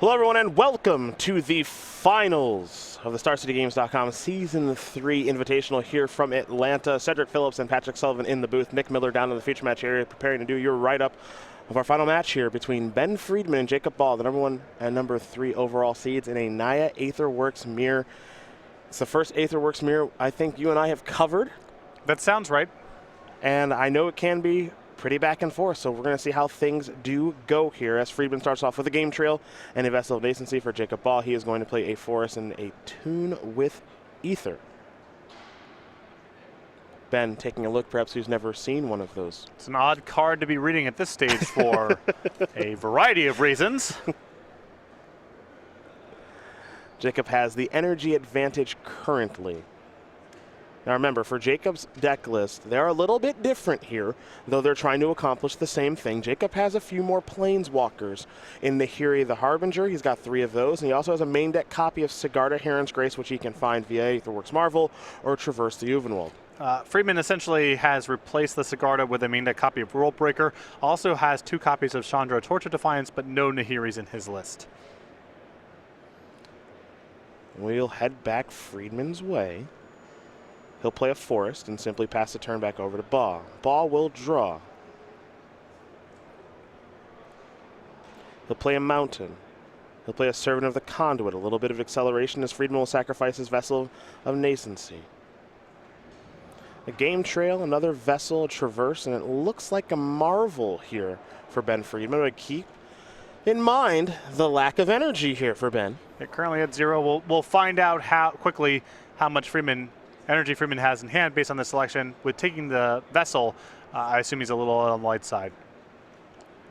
Hello everyone and welcome to the finals of the StarCityGames.com Season 3 Invitational here from Atlanta. Cedric Phillips and Patrick Sullivan in the booth. Nick Miller down in the feature match area preparing to do your write-up of our final match here between Ben Friedman and Jacob Baugh, the #1 and #3 overall seeds in a Naya Aetherworks mirror. It's the first Aetherworks mirror I think you and I have covered. That sounds right. And I know it can be pretty back and forth, so we're going to see how things do go here as Friedman starts off with a game trail and a Vessel of Nascency for Jacob Baugh. He is going to play a Forest and a Tune with Ether. Ben taking a look, perhaps who's never seen one of those. It's an odd card to be reading at this stage for a variety of reasons. Jacob has the energy advantage currently. Now remember, for Jacob's deck list, they're a little bit different here, though they're trying to accomplish the same thing. Jacob has a few more Planeswalkers in Nahiri the Harbinger. He's got 3 of those, and he also has a main deck copy of Sigarda Heron's Grace, which he can find via Aetherworks Marvel or Traverse the Uvenwald. Friedman essentially has replaced the Sigarda with a main deck copy of World Breaker. Also has 2 copies of Chandra Torch of Defiance, but no Nahiris in his list. We'll head back Friedman's way. He'll play a Forest and simply pass the turn back over to Baugh. Baugh will draw. He'll play a Mountain. He'll play a Servant of the Conduit, a little bit of acceleration as Friedman will sacrifice his Vessel of Nascency. A Game Trail, another Vessel, a Traverse, and it looks like a Marvel here for Ben Friedman. But keep in mind the lack of energy here for Ben. They're currently at 0. We'll find out how much energy Friedman has in hand based on the selection. With taking the Vessel, I assume he's a little on the light side.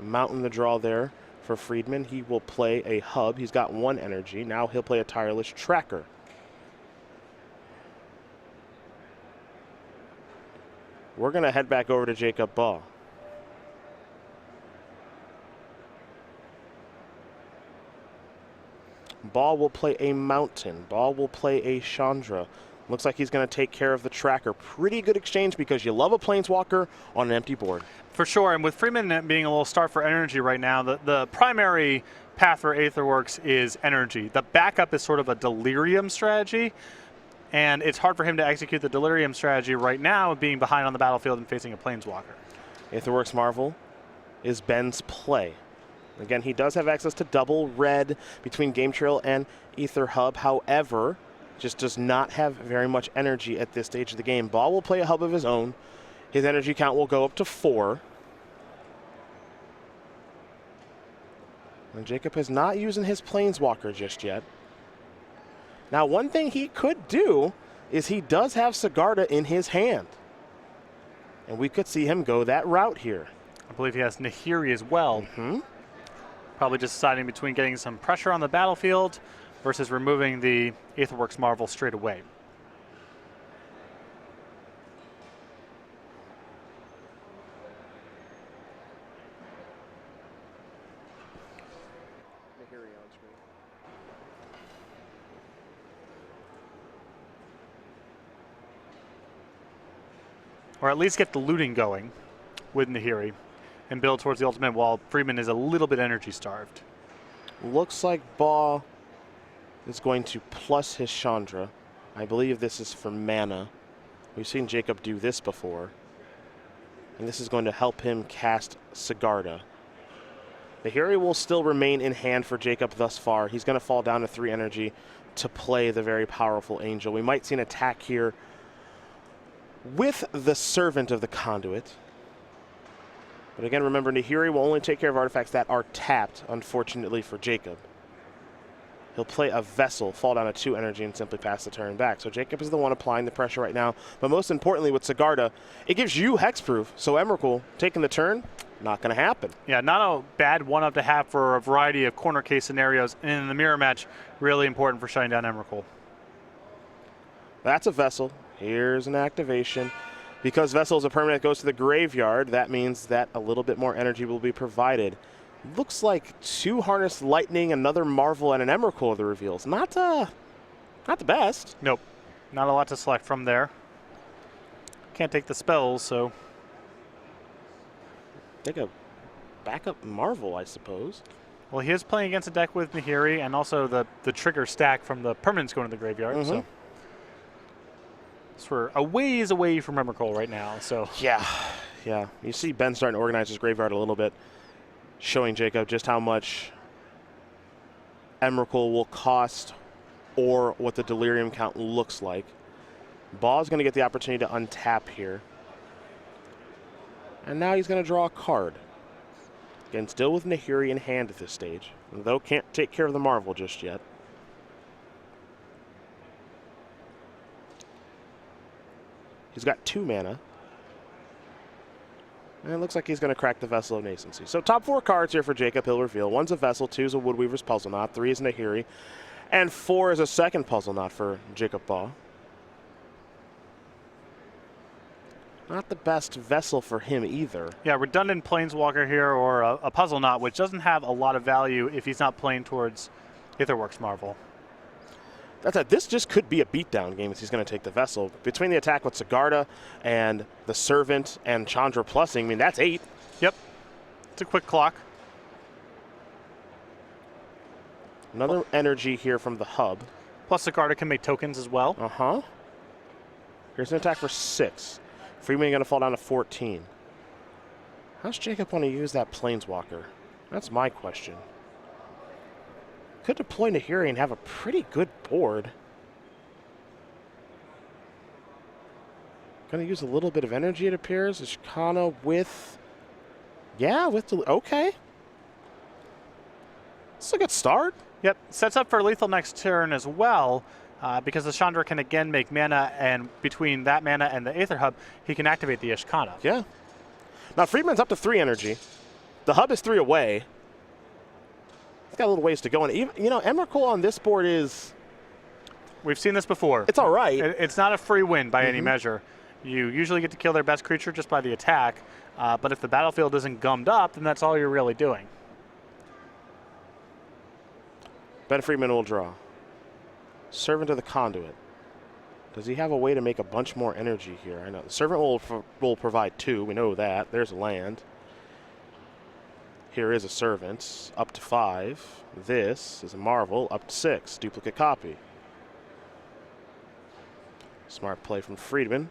Mountain the draw there for Friedman. He will play a Hub. He's got 1 energy. Now he'll play a Tireless Tracker. We're going to head back over to Jacob Baugh. Baugh will play a Mountain. Baugh will play a Chandra. Looks like he's going to take care of the tracker. Pretty good exchange because you love a Planeswalker on an empty board. For sure, and with Friedman being a little starved for energy right now, the primary path for Aetherworks is energy. The backup is sort of a Delirium strategy, and it's hard for him to execute the Delirium strategy right now, being behind on the battlefield and facing a Planeswalker. Aetherworks Marvel is Ben's play. Again, he does have access to double red between Game Trail and Ether Hub. However, just does not have very much energy at this stage of the game. Baugh will play a Hub of his own. His energy count will go up to 4. And Jacob is not using his Planeswalker just yet. Now, one thing he could do is he does have Sigarda in his hand. And we could see him go that route here. I believe he has Nahiri as well. Probably just deciding between getting some pressure on the battlefield versus removing the Aetherworks Marvel straight away. Or at least get the looting going with Nahiri and build towards the ultimate while Friedman is a little bit energy starved. Looks like Baugh is going to plus his Chandra. I believe this is for mana. We've seen Jacob do this before. And this is going to help him cast Sigarda. Nahiri will still remain in hand for Jacob thus far. He's going to fall down to 3 energy to play the very powerful Angel. We might see an attack here with the Servant of the Conduit. But again, remember, Nahiri will only take care of artifacts that are tapped, unfortunately for Jacob. He'll play a Vessel, fall down to 2 energy, and simply pass the turn back. So Jacob is the one applying the pressure right now. But most importantly with Sigarda, it gives you hexproof. So Emrakul taking the turn, not going to happen. Yeah, not a bad one-up to have for a variety of corner case scenarios. In the mirror match, really important for shutting down Emrakul. That's a Vessel. Here's an activation. Because Vessel is a permanent that goes to the graveyard, that means that a little bit more energy will be provided. Looks like 2 Harness Lightning, another Marvel, and an Emrakul are the reveals. Not the best. Nope. Not a lot to select from there. Can't take the spells, so. Take a backup Marvel, I suppose. Well, he is playing against a deck with Nahiri and also the trigger stack from the permanents going to the graveyard. So we're a ways away from Emrakul right now. So yeah. You see Ben starting to organize his graveyard a little bit, showing Jacob just how much Emrakul will cost or what the Delirium count looks like. Baugh's going to get the opportunity to untap here. And now he's going to draw a card. Again, still with Nahiri in hand at this stage, though can't take care of the Marvel just yet. He's got 2 mana. And it looks like he's going to crack the Vessel of Nascency. So top 4 cards here for Jacob, he'll reveal. 1's a Vessel, 2's a Woodweaver's Puzzle Knot, 3 is Nahiri, and 4 is a second Puzzle Knot for Jacob Baugh. Not the best Vessel for him either. yeah, redundant Planeswalker here or a Puzzle Knot, which doesn't have a lot of value if he's not playing towards Aetherworks Marvel. That's it. This just could be a beatdown game if he's going to take the Vessel. Between the attack with Sigarda and the Servant and Chandra Plussing, I mean, that's 8. Yep. It's a quick clock. Another energy here from the hub. Plus Sigarda can make tokens as well. Here's an attack for 6. Friedman going to fall down to 14. How's Jacob want to use that Planeswalker? That's my question. Could deploy Nahiri and have a pretty good board. Going to use a little bit of energy, it appears. Ishkana with... Yeah, okay. It's a good start. Yep, sets up for lethal next turn as well, because the Chandra can again make mana, and between that mana and the Aether Hub, he can activate the Ishkana. Yeah. Now Friedman's up to 3 energy. The hub is 3 away. He's got a little ways to go, and even, you know, Emrakul on this board is... We've seen this before. It's all right. It's not a free win by any measure. You usually get to kill their best creature just by the attack, but if the battlefield isn't gummed up, then that's all you're really doing. Ben Friedman will draw. Servant of the Conduit. Does he have a way to make a bunch more energy here? I know. The Servant will provide 2. We know that. There's a land. Here is a Servant. Up to 5. This is a Marvel. Up to 6. Duplicate copy. Smart play from Friedman.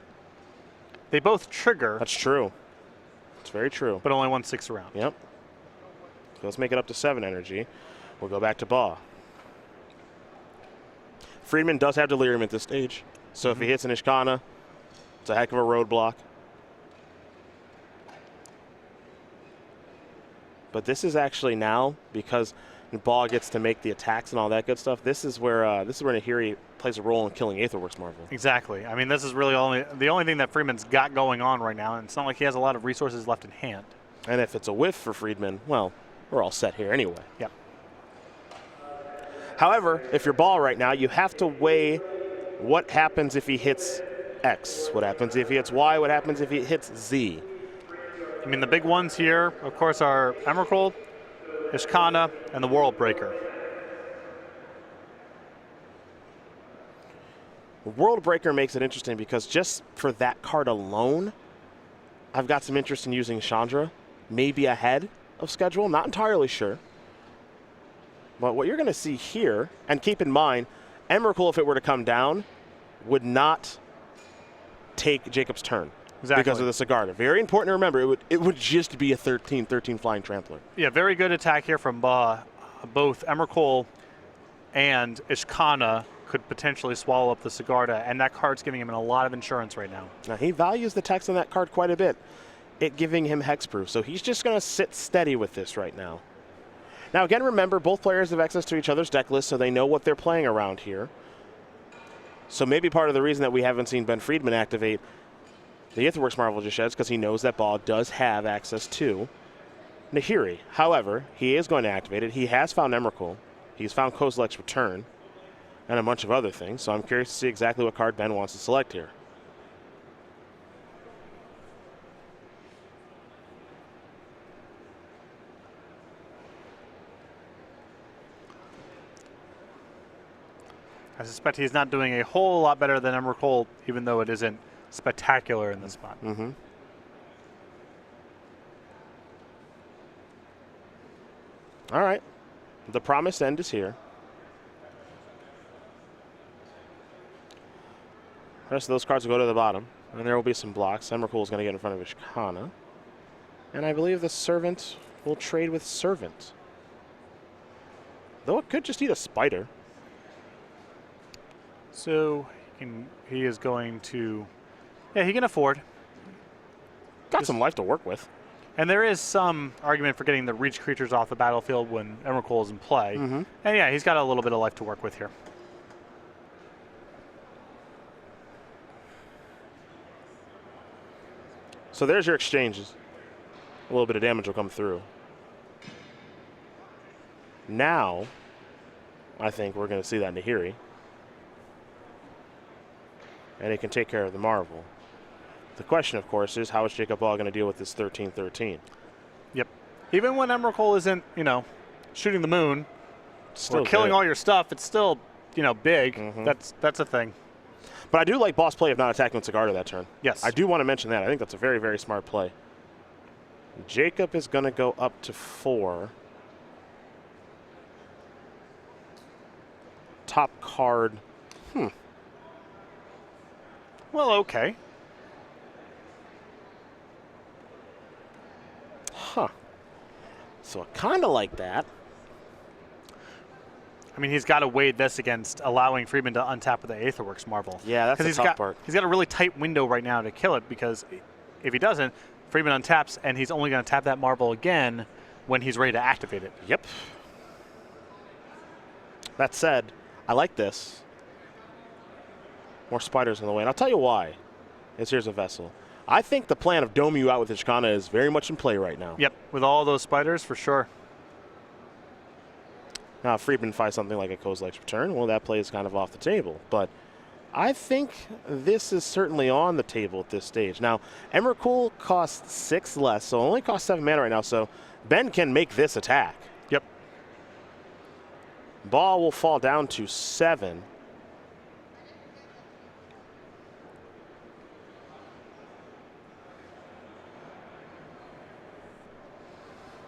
They both trigger. That's true. It's very true. But only 1 6 around. Yep. So let's make it up to 7 energy. We'll go back to Baugh. Friedman does have Delirium at this stage. So if he hits an Ishkana, it's a heck of a roadblock. But this is actually now, because Baugh gets to make the attacks and all that good stuff, this is where Nahiri plays a role in killing Aetherworks Marvel. Exactly. I mean, this is really the only thing that Friedman's got going on right now, and it's not like he has a lot of resources left in hand. And if it's a whiff for Friedman, well, we're all set here anyway. Yep. However, if you're Baugh right now, you have to weigh what happens if he hits X, what happens if he hits Y, what happens if he hits Z. I mean, the big ones here, of course, are Emrakul, Ishkana, and the World Breaker. World Breaker makes it interesting because just for that card alone, I've got some interest in using Chandra, maybe ahead of schedule, not entirely sure. But what you're going to see here, and keep in mind, Emrakul, if it were to come down, would not take Jacob's turn. Exactly. Because of the Sigarda. Very important to remember, it would just be a 13 flying trampler. Yeah, very good attack here from Baugh. Both Emrakul and Ishkana could potentially swallow up the Sigarda, and that card's giving him a lot of insurance right now. Now, he values the text on that card quite a bit, it giving him hexproof. So he's just going to sit steady with this right now. Now, again, remember, both players have access to each other's deck list, so they know what they're playing around here. So maybe part of the reason that we haven't seen Ben Friedman activate the Aetherworks Marvel just yet is because he knows that Baugh does have access to Nahiri. However, he is going to activate it. He has found Emrakul. He's found Kozilek's Return and a bunch of other things. So I'm curious to see exactly what card Ben wants to select here. I suspect he's not doing a whole lot better than Emrakul, even though it isn't spectacular in this spot. All right. The Promised End is here. The rest of those cards will go to the bottom, and there will be some blocks. Emrakul is going to get in front of Ishkana. And I believe the Servant will trade with Servant. Though it could just eat a Spider. So he is going to, yeah, he can afford. Got some life to work with. And there is some argument for getting the reach creatures off the battlefield when Emrakul is in play. And yeah, he's got a little bit of life to work with here. So there's your exchanges. A little bit of damage will come through. Now, I think we're going to see that Nahiri. And it can take care of the Marvel. The question, of course, is how is Jacob Baugh going to deal with this 13-13? Yep. Even when Emrakul isn't, shooting the moon Still or killing good. all your stuff, it's still, big. That's a thing. But I do like Baugh's play of not attacking with Sigarda that turn. Yes. I do want to mention that. I think that's a very, very smart play. Jacob is going to go up to 4. Top card. Well, okay. Huh. So I kind of like that. I mean, he's got to weigh this against allowing Friedman to untap with the Aetherworks Marvel. Yeah, that's the he's tough got, part. He's got a really tight window right now to kill it, because if he doesn't, Friedman untaps, and he's only going to tap that Marvel again when he's ready to activate it. Yep. That said, I like this. More spiders in the way. And I'll tell you why. Here's a vessel. I think the plan of dome you out with Ishkana is very much in play right now. Yep, with all those spiders, for sure. Now, if Friedman finds something like a Kozilek's Return, well, that play is kind of off the table. But I think this is certainly on the table at this stage. Now, Emrakul costs 6 less, so only costs 7 mana right now, so Ben can make this attack. Yep. Baugh will fall down to 7.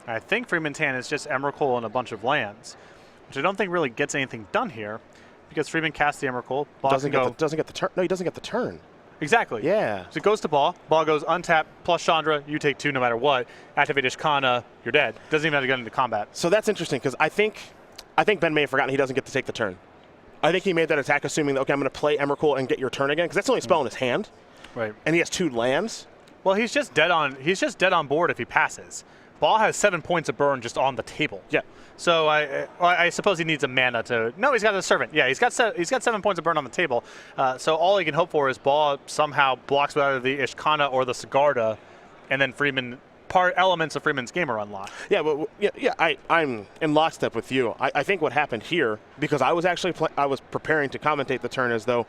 I think Friedman's hand is just Emrakul and a bunch of lands, which I don't think really gets anything done here, because Friedman casts the Emrakul. Doesn't get the turn. No, he doesn't get the turn. Exactly. Yeah. So it goes to Baugh. Baugh goes untap plus Chandra. You take 2 no matter what. Activate Ishkana. You're dead. Doesn't even have to get into combat. So that's interesting, because I think Ben may have forgotten he doesn't get to take the turn. I think he made that attack assuming that, okay, I'm going to play Emrakul and get your turn again, because that's the only spell in his hand. Right. And he has 2 lands. Well, he's just dead on board if he passes. Baugh has 7 points of burn just on the table. Yeah. So I suppose he needs a mana to. No, he's got a Servant. Yeah, he's got 7 points of burn on the table. So all he can hope for is Baugh somehow blocks with either the Ishkana or the Sigarda, and then elements of Friedman's game are unlocked. Yeah, but I'm in lockstep with you. I think what happened here, because I was actually I was preparing to commentate the turn as though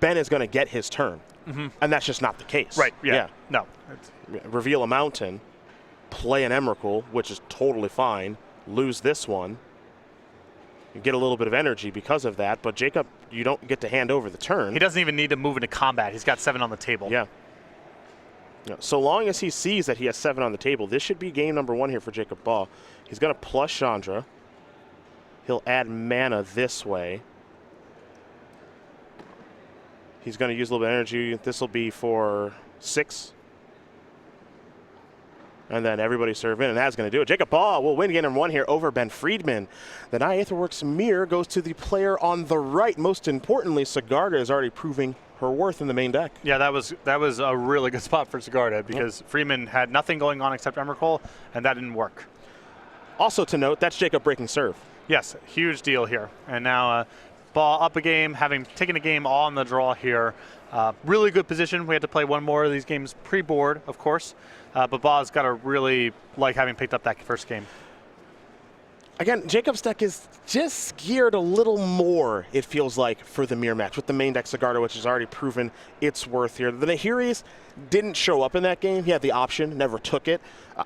Ben is going to get his turn, and that's just not the case. Right. Yeah. No. Reveal a mountain, play an Emrakul, which is totally fine. Lose this one. You get a little bit of energy because of that, but Jacob, you don't get to hand over the turn. He doesn't even need to move into combat. He's got 7 on the table. Yeah. So long as he sees that he has 7 on the table, this should be game number 1 here for Jacob Baugh. He's going to plus Chandra. He'll add mana this way. He's going to use a little bit of energy. This will be for 6. And then everybody serve in, and that's going to do it. Jacob Baugh will win game number 1 here over Ben Friedman. The Aetherworks mirror goes to the player on the right. Most importantly, Sigarda is already proving her worth in the main deck. Yeah, that was a really good spot for Sigarda, because Friedman had nothing going on except Emrakul, and that didn't work. Also to note, that's Jacob breaking serve. Yes, huge deal here. And now Baugh up a game, having taken a game on the draw here. Really good position. We had to play one more of these games pre-board, of course. But Baugh's got to really like having picked up that first game. Again, Jacob's deck is just geared a little more, it feels like, for the mirror match with the main deck Sigarda, which has already proven its worth here. The Nahiris didn't show up in that game. He had the option, never took it.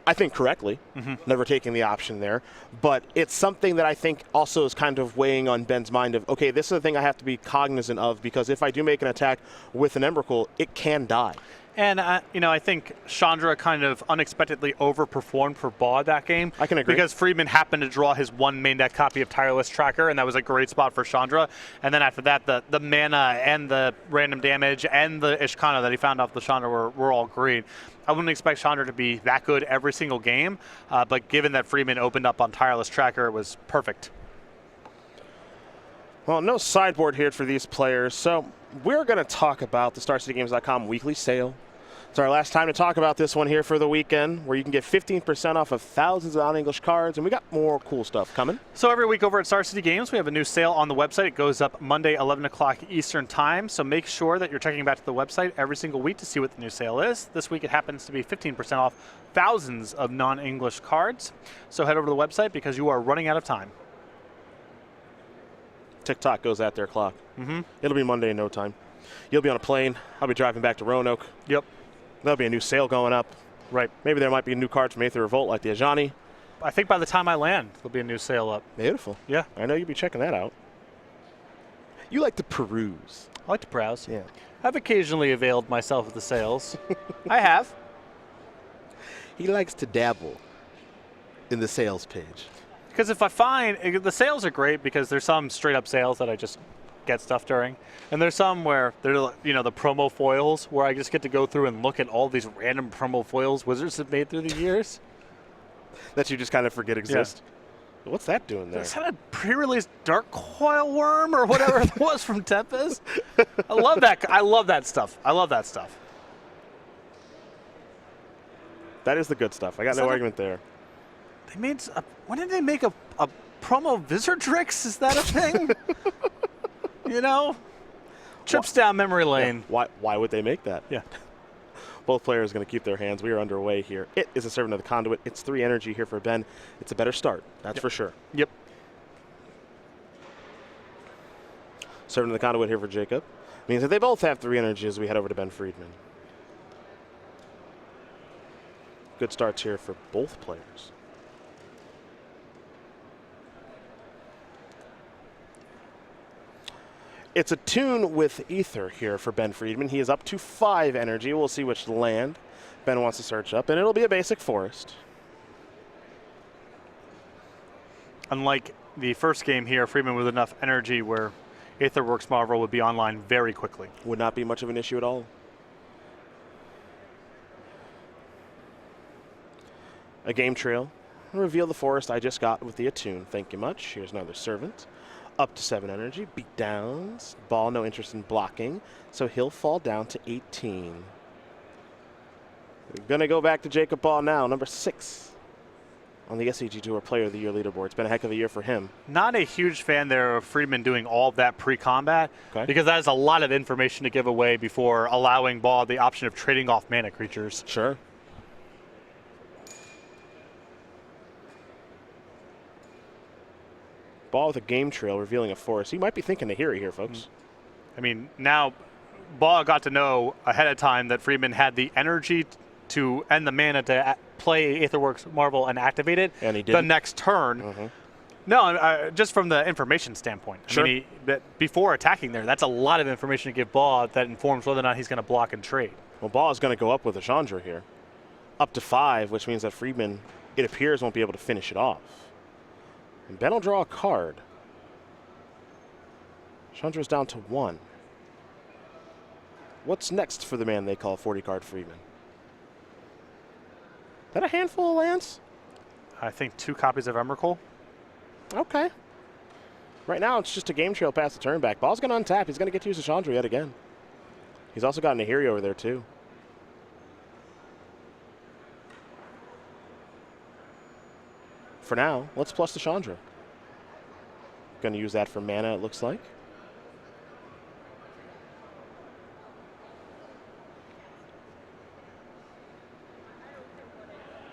I think correctly, never taking the option there. But it's something that I think also is kind of weighing on Ben's mind of, okay, this is the thing I have to be cognizant of, because if I do make an attack with an Emrakul, it can die. And, I think Chandra kind of unexpectedly overperformed for Baugh that game. I can agree. Because Friedman happened to draw his one main deck copy of Tireless Tracker, and that was a great spot for Chandra. And then after that, the mana and the random damage and the Ishkana that he found off the Chandra were all great. I wouldn't expect Chandra to be that good every single game, but given that Friedman opened up on Tireless Tracker, it was perfect. Well, no sideboard here for these players, so we're going to talk about the StarCityGames.com weekly sale. It's our last time to talk about this one here for the weekend, where you can get 15% off of thousands of non-English cards, and we got more cool stuff coming. So every week over at Star City Games, we have a new sale on the website. It goes up Monday, 11 o'clock Eastern Time, so make sure that you're checking back to the website every single week to see what the new sale is. This week it happens to be 15% off thousands of non-English cards, so head over to the website because you are running out of time. TikTok goes at their clock. Mm-hmm. It'll be Monday in no time. You'll be on a plane. I'll be driving back to Roanoke. Yep. There'll be a new sale going up. Right. Maybe there might be a new card from Aether Revolt like the Ajani. I think by the time I land, there'll be a new sale up. Beautiful. Yeah. I know you'll be checking that out. You like to peruse. I like to browse. Yeah. I've occasionally availed myself of the sales. I have. He likes to dabble in the sales page. Because if I find, the sales are great because there's some straight up sales that I just get stuff during. And there's some where they're, the promo foils where I just get to go through and look at all these random promo foils Wizards have made through the years. That you just kind of forget exist. Yeah. What's that doing there? Is that a pre-release Dark Coil Worm or whatever it was from Tempest? I love that. I love that stuff. I love that stuff. That is the good stuff. I got no argument there. They made when did they make a promo Wizardrix? Is that a thing? Trips down memory lane. Yeah. Why would they make that? Yeah. Both players are going to keep their hands. We are underway here. It is a Servant of the Conduit. It's 3 energy here for Ben. It's a better start. That's for sure. Yep. Servant of the Conduit here for Jacob. Means that they both have 3 energy as we head over to Ben Friedman. Good starts here for both players. It's a tune with Ether here for Ben Friedman. He is up to 5 energy. We'll see which land Ben wants to search up, and it'll be a basic forest. Unlike the first game here, Friedman with enough energy where Aetherworks Marvel would be online very quickly. Would not be much of an issue at all. A game trail. Reveal the forest I just got with the attune. Thank you much. Here's another servant. Up to 7 energy. Beat downs. Baugh, no interest in blocking. So he'll fall down to 18. We're going to go back to Jacob Baugh now, number 6 on the SCG Tour Player of the Year leaderboard. It's been a heck of a year for him. Not a huge fan there of Friedman doing all of that pre-combat, because that is a lot of information to give away before allowing Baugh the option of trading off mana creatures. Sure. Baugh with a game trail revealing a forest. He might be thinking Nahiri here, folks. I mean, now Baugh got to know ahead of time that Friedman had the energy to and the mana to play Aetherworks Marvel and activate it and he did the next turn. Mm-hmm. No, just from the information standpoint. Sure. I mean, before attacking there, that's a lot of information to give Baugh that informs whether or not he's going to block and trade. Well, Baugh is going to go up with a Chandra here. Up to 5, which means that Friedman, it appears, won't be able to finish it off. And Ben will draw a card. Chandra's down to 1. What's next for the man they call 40-card Friedman? Is that a handful of lands? I think 2 copies of Emrakul. Okay. Right now, it's just a game trail past the turn back. Ball's going to untap. He's going to get to use a Chandra yet again. He's also got Nahiri over there, too. For now, let's plus the Chandra. Going to use that for mana, it looks like.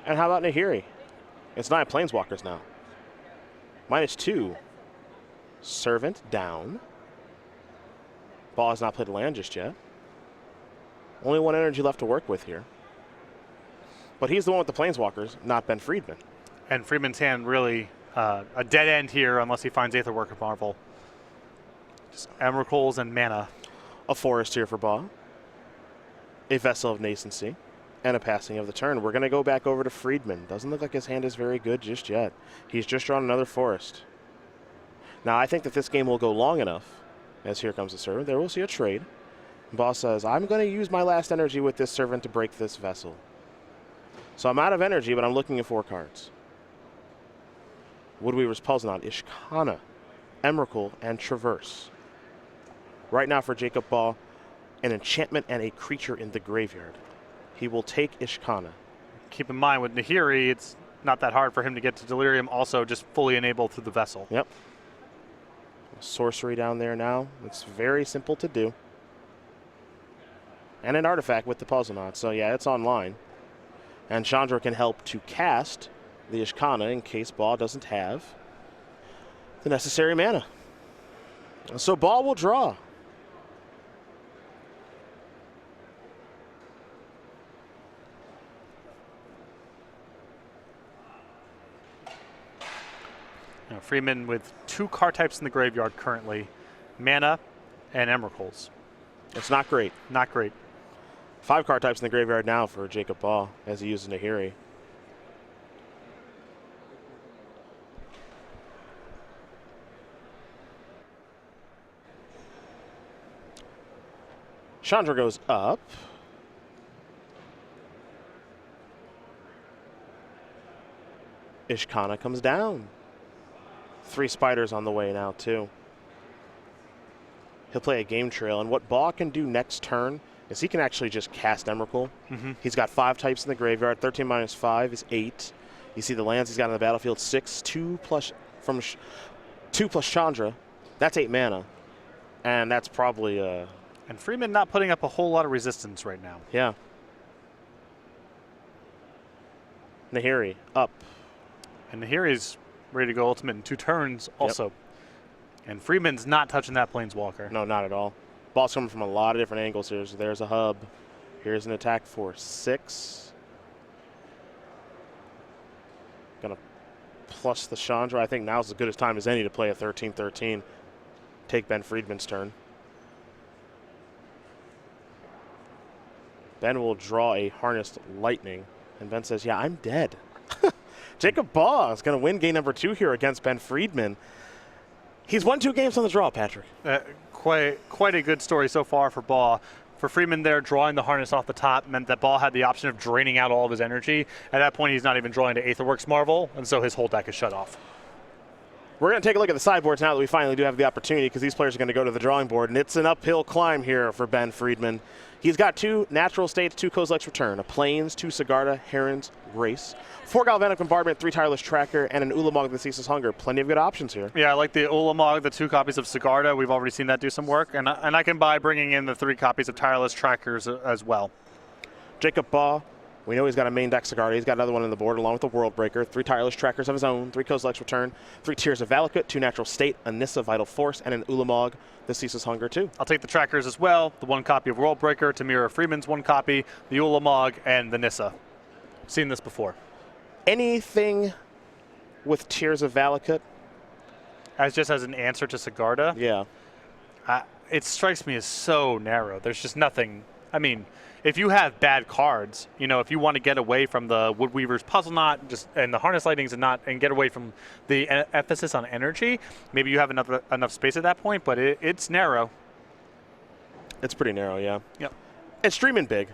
And how about Nahiri? It's 9 Planeswalkers now. -2. Servant down. Baugh has not played a land just yet. Only 1 energy left to work with here. But he's the one with the Planeswalkers, not Ben Friedman. And Friedman's hand really a dead end here unless he finds Aetherworks Marvel. Just Emrakuls and mana. A forest here for Baugh. a Vessel of Nascency and a passing of the turn. We're going to go back over to Friedman. Doesn't look like his hand is very good just yet. He's just drawn another forest. Now, I think that this game will go long enough, as here comes the servant. There we'll see a trade. Baugh says, I'm going to use my last energy with this servant to break this vessel. So I'm out of energy, but I'm looking at 4 cards. Woodweaver's Puzzlenaut, Ishkana, Emrakul, and Traverse. Right now for Jacob Baugh, an enchantment and a creature in the graveyard. He will take Ishkana. Keep in mind, with Nahiri, it's not that hard for him to get to Delirium, also just fully enabled through the Vessel. Yep. Sorcery down there now. It's very simple to do. And an artifact with the Puzzlenaut. So yeah, it's online. And Chandra can help to cast the Ishkana in case Baugh doesn't have the necessary mana. So Baugh will draw. Now, Friedman with 2 card types in the graveyard currently, mana and Emrakuls. It's not great. Not great. 5 card types in the graveyard now for Jacob Baugh as he uses Nahiri. Chandra goes up. Ishkana comes down. 3 spiders on the way now, too. He'll play a game trail, and what Baugh can do next turn is he can actually just cast Emrakul. He's got 5 types in the graveyard. 13 minus 5 is 8. You see the lands he's got on the battlefield, 6, 2 plus from 2 plus Chandra. That's 8 mana, and that's probably And Friedman not putting up a whole lot of resistance right now. yeah. Nahiri up. And Nahiri's ready to go ultimate in 2 turns also. And Friedman's not touching that Planeswalker. No, not at all. Ball's coming from a lot of different angles here. So there's a hub. Here's an attack for 6. Gonna plus the Chandra. I think now's as good a time as any to play a 13-13. Take Ben Friedman's turn. Ben will draw a Harnessed Lightning. And Ben says, yeah, I'm dead. Jacob Baugh is going to win game number 2 here against Ben Friedman. He's won 2 games on the draw, Patrick. Quite a good story so far for Baugh. For Friedman there, drawing the harness off the top meant that Baugh had the option of draining out all of his energy. At that point, he's not even drawing to Aetherworks Marvel, and so his whole deck is shut off. We're going to take a look at the sideboards now that we finally do have the opportunity, because these players are going to go to the drawing board, and it's an uphill climb here for Ben Friedman. He's got 2 natural states, 2 Kozilek's Return, a Plains, 2 Sigarda, Heron's Grace, 4 Galvanic Bombardment, 3 Tireless Tracker, and an Ulamog that ceases hunger. Plenty of good options here. Yeah, I like the Ulamog, the 2 copies of Sigarda. We've already seen that do some work, and I can buy bringing in the 3 copies of Tireless Trackers as well. Jacob Baugh, we know he's got a main deck Sigarda. He's got another one on the board along with the World Breaker, 3 Tireless Trackers of his own, 3 Kozilek's Return, 3 Tears of Valakut, 2 Natural State, a Nissa Vital Force, and an Ulamog that ceases hunger too. I'll take the Trackers as well, the 1 copy of World Breaker, to mirror Freeman's 1 copy, the Ulamog, and the Nissa. Seen this before. Anything with Tears of Valakut? Just as an answer to Sigarda? Yeah. It strikes me as so narrow. There's just nothing. I mean, if you have bad cards, you know, if you want to get away from the Woodweaver's Puzzlenaut and the Harness Lightnings and get away from the emphasis on energy, maybe you have enough space at that point, but it's narrow. It's pretty narrow, yeah. Yep. It's streaming big,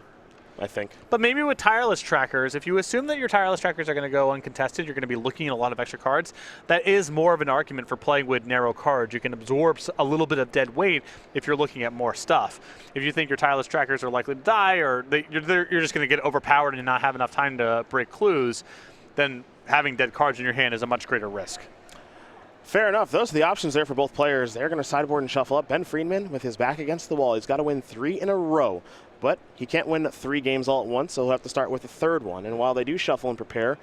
I think. But maybe with Tireless Trackers, if you assume that your Tireless Trackers are going to go uncontested, you're going to be looking at a lot of extra cards. That is more of an argument for playing with narrow cards. You can absorb a little bit of dead weight if you're looking at more stuff. If you think your Tireless Trackers are likely to die, or you're just going to get overpowered and not have enough time to break clues, then having dead cards in your hand is a much greater risk. Fair enough. Those are the options there for both players. They're going to sideboard and shuffle up. Ben Friedman with his back against the wall. He's got to win 3 in a row. But he can't win 3 games all at once, so he'll have to start with the 3rd one. And while they do shuffle and prepare,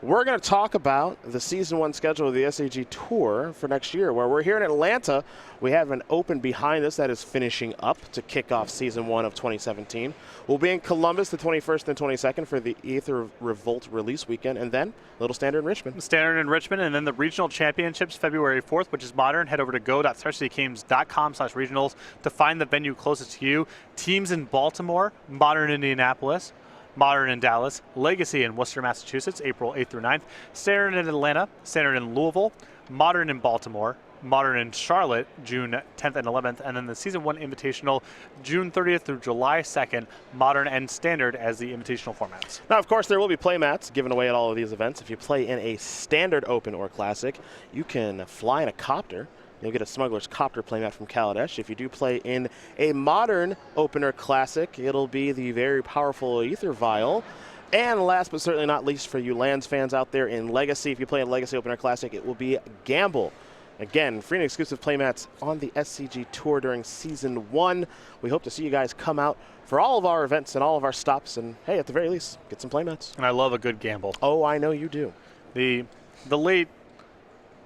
We're going to talk about the Season 1 schedule of the SCG Tour for next year, where we're here in Atlanta. We have an Open behind us that is finishing up to kick off Season 1 of 2017. We'll be in Columbus the 21st and 22nd for the Aether Revolt release weekend, and then Little Standard in Richmond. Standard in Richmond, and then the Regional Championships February 4th, which is modern. Head over to go.starcitygames.com/regionals to find the venue closest to you. Teams in Baltimore, Modern Indianapolis, Modern in Dallas, Legacy in Worcester, Massachusetts, April 8th through 9th, Standard in Atlanta, Standard in Louisville, Modern in Baltimore, Modern in Charlotte, June 10th and 11th, and then the Season 1 Invitational, June 30th through July 2nd, Modern and Standard as the Invitational formats. Now, of course, there will be playmats given away at all of these events. If you play in a Standard Open or Classic, you can fly in a copter. You'll get a Smuggler's Copter playmat from Kaladesh. If you do play in a Modern Open or Classic, it'll be the very powerful Aether Vial. And last but certainly not least, for you Lands fans out there in Legacy, if you play in Legacy Open or Classic, it will be Gamble. Again, free and exclusive playmats on the SCG Tour during Season 1. We hope to see you guys come out for all of our events and all of our stops. And, hey, at the very least, get some playmats. And I love a good gamble. Oh, I know you do. The late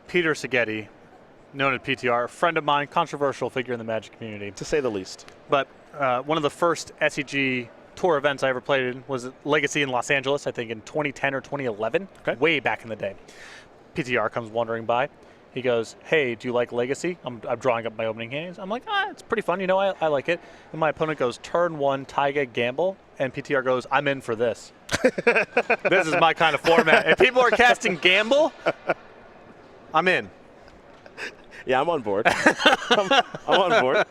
Peter Seghetti, known as PTR, a friend of mine, controversial figure in the Magic community. To say the least. But one of the first SCG Tour events I ever played in was Legacy in Los Angeles, I think in 2010 or 2011, way back in the day. PTR comes wandering by. He goes, hey, do you like Legacy? I'm drawing up my opening hands. I'm like, it's pretty fun. You know, I like it. And my opponent goes, turn 1, Taiga, Gamble. And PTR goes, I'm in for this. This is my kind of format. If people are casting Gamble, I'm in. Yeah, I'm on board. I'm on board.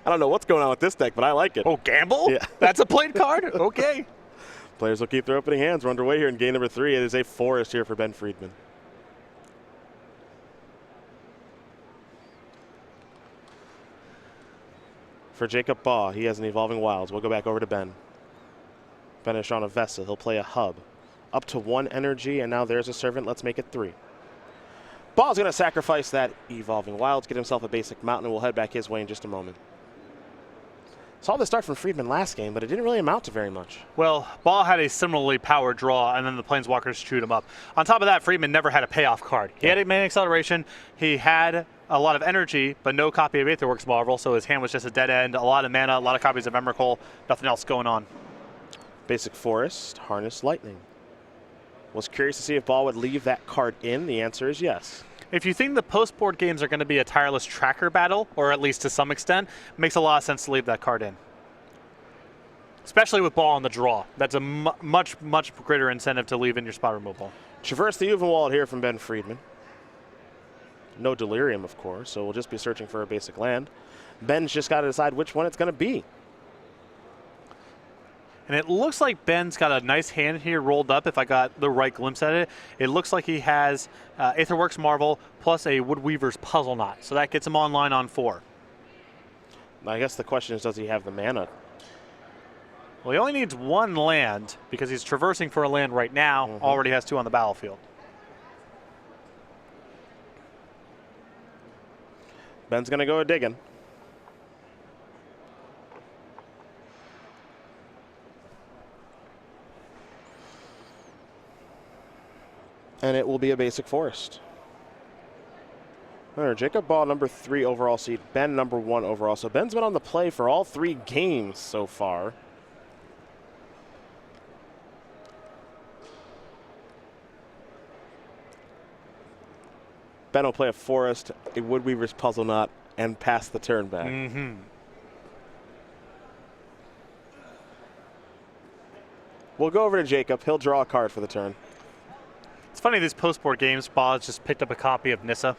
I don't know what's going on with this deck, but I like it. Oh, Gamble? Yeah. That's a played card? Okay. Players will keep their opening hands. We're underway here in game number 3. It is a Forest here for Ben Friedman. For Jacob Baugh, he has an Evolving Wilds. We'll go back over to Ben. Ben is on a Vessa. He'll play a Hub. Up to 1 energy, and now there's a Servant. Let's make it 3. Baugh's going to sacrifice that Evolving Wilds, get himself a basic mountain, and we'll head back his way in just a moment. Saw the start from Friedman last game, but it didn't really amount to very much. Well, Baugh had a similarly powered draw, and then the Planeswalkers chewed him up. On top of that, Friedman never had a payoff card. He had a main acceleration. He had a lot of energy, but no copy of Aetherworks Marvel, so his hand was just a dead end. A lot of mana, a lot of copies of Emrakul, nothing else going on. Basic Forest, Harness Lightning. Was curious to see if Baugh would leave that card in. The answer is yes. If you think the post-board games are going to be a tireless tracker battle, or at least to some extent, it makes a lot of sense to leave that card in. Especially with Baugh on the draw. That's a much greater incentive to leave in your spot removal. Traverse the Uvenwald here from Ben Friedman. No Delirium, of course, so we'll just be searching for a basic land. Ben's just got to decide which one it's going to be. And it looks like Ben's got a nice hand here rolled up, if I got the right glimpse at it. It looks like he has Aetherworks Marvel plus a Woodweaver's Puzzle Knot. So that gets him online on 4. I guess the question is, does he have the mana? Well, he only needs 1 land because he's traversing for a land right now. Already has 2 on the battlefield. Ben's going to go digging. And it will be a basic Forest. There, Jacob Baugh, number 3 overall seed. Ben, number 1 overall. So Ben's been on the play for all 3 games so far. Ben will play a Forest, a Woodweaver's Puzzle Knot, and pass the turn back. We'll go over to Jacob. He'll draw a card for the turn. It's funny, these post-board games, Baugh's just picked up a copy of Nissa,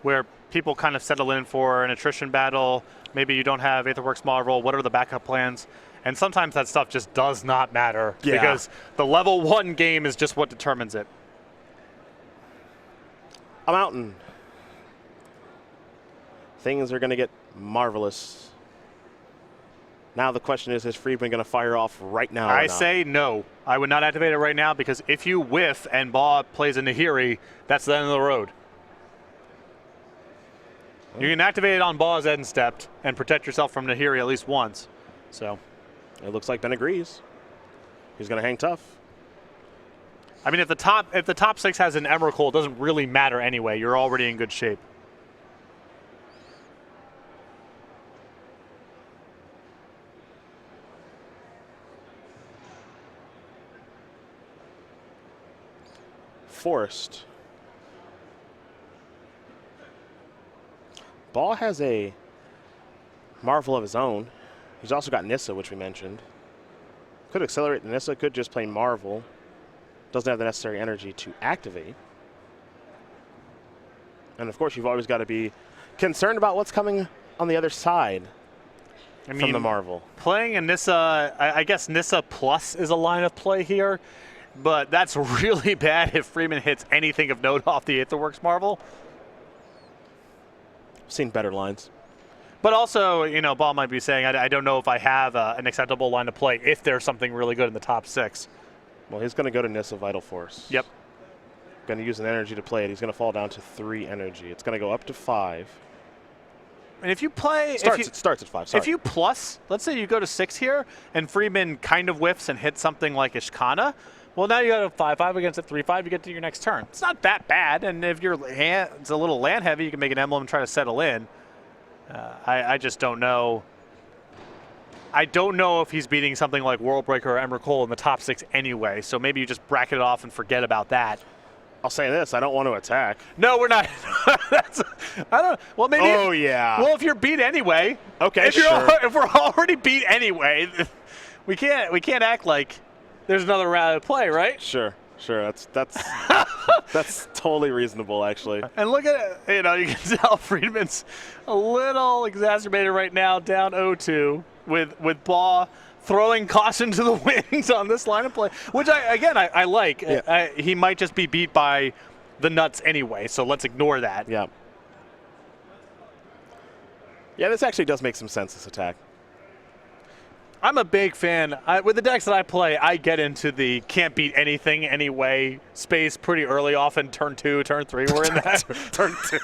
where people kind of settle in for an attrition battle. Maybe you don't have Aetherworks Marvel. What are the backup plans? And sometimes that stuff just does not matter because the level 1 game is just what determines it. A mountain. Things are going to get marvelous. Now the question is Friedman going to fire off right now? I say no. I would not activate it right now because if you whiff and Baugh plays a Nahiri, that's the end of the road. You can activate it on Baugh's end step and protect yourself from Nahiri at least once. So it looks like Ben agrees. He's going to hang tough. I mean, if the top 6 has an Emrakul, it doesn't really matter anyway. You're already in good shape. Forest. Baugh has a Marvel of his own. He's also got Nissa, which we mentioned. Could accelerate the Nissa, could just play Marvel. Doesn't have the necessary energy to activate. And of course, you've always got to be concerned about what's coming on the other side from the Marvel. Playing a Nissa, I guess Nissa Plus is a line of play here, but that's really bad if Friedman hits anything of note off the Aetherworks Marvel. I've seen better lines. But also, you know, Baugh might be saying, I don't know if I have an acceptable line to play if there's something really good in the top 6. Well, he's going to go to Nissa Vital Force. Yep. Going to use an energy to play it. He's going to fall down to 3 energy. It's going to go up to 5. And if you play... It starts at 5, sorry. If you plus, let's say you go to 6 here, and Friedman kind of whiffs and hits something like Ishkana, well, now you got a 5-5 against a 3-5, you get to your next turn. It's not that bad, and if it's a little land heavy, you can make an emblem and try to settle in. I just don't know. I don't know if he's beating something like Worldbreaker or Emrakul in the top 6 anyway, so maybe you just bracket it off and forget about that. I'll say this, I don't want to attack. No, we're not. Well, maybe. Oh, yeah. Well, if you're beat anyway. Okay, sure. If we're already beat anyway, we can't act like there's another round of play, right? Sure. That's that's totally reasonable, actually. And look at it, you can tell Friedman's a little exacerbated right now, down 0-2, with Baugh throwing caution to the winds on this line of play, which I like. Yeah. He might just be beat by the nuts anyway, so let's ignore that. Yeah. Yeah, this actually does make some sense, this attack. I'm a big fan. With the decks that I play, I get into the can't beat anything anyway space pretty early, often turn 2, turn 3. We're in that turn 2.